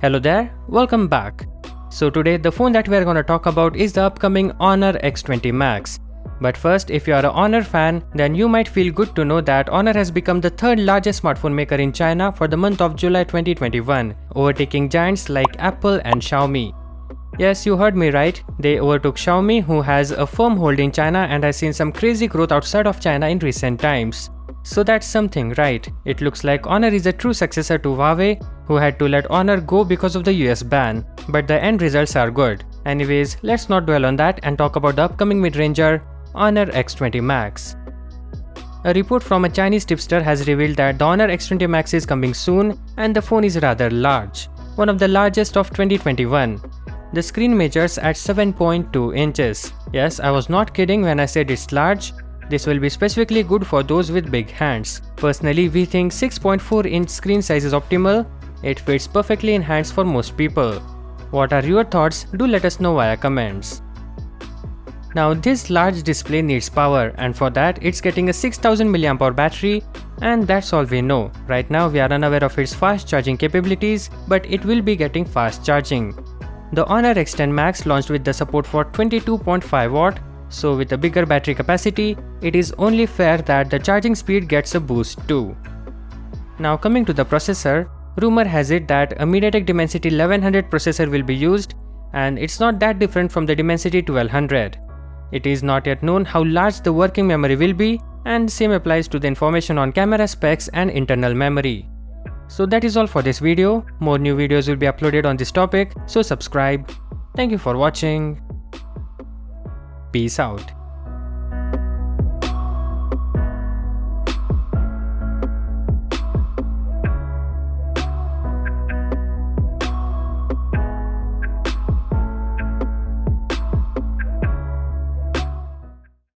Hello there, welcome back. So today the phone that we are going to talk about is the upcoming Honor X20 Max. But first, if you are an Honor fan, then you might feel good to know that Honor has become the third largest smartphone maker in China for the month of July 2021, overtaking giants like Apple and Xiaomi. Yes, you heard me right, they overtook Xiaomi, who has a firm hold in China and has seen some crazy growth outside of China in recent times. So that's something, right? It looks like Honor is a true successor to Huawei, who had to let Honor go because of the US ban. But the end results are good. Anyways, let's not dwell on that and talk about the upcoming mid-ranger, Honor X20 Max. A report from a Chinese tipster has revealed that the Honor X20 Max is coming soon and the phone is rather large, one of the largest of 2021. The screen measures at 7.2 inches. Yes, I was not kidding when I said it's large. This will be specifically good for those with big hands. Personally, we think 6.4-inch screen size is optimal. It fits perfectly in hands for most people. What are your thoughts? Do let us know via comments. Now this large display needs power, and for that it's getting a 6000 mAh battery, and that's all we know. Right now we are unaware of its fast charging capabilities, but it will be getting fast charging. The Honor X10 Max launched with the support for 22.5 watt. So with a bigger battery capacity, it is only fair that the charging speed gets a boost too. Now coming to the processor, rumor has it that a MediaTek Dimensity 1100 processor will be used, and it's not that different from the Dimensity 1200. It is not yet known how large the working memory will be, and same applies to the information on camera specs and internal memory. So that is all for this video. More new videos will be uploaded on this topic, so subscribe. Thank you for watching. Peace out.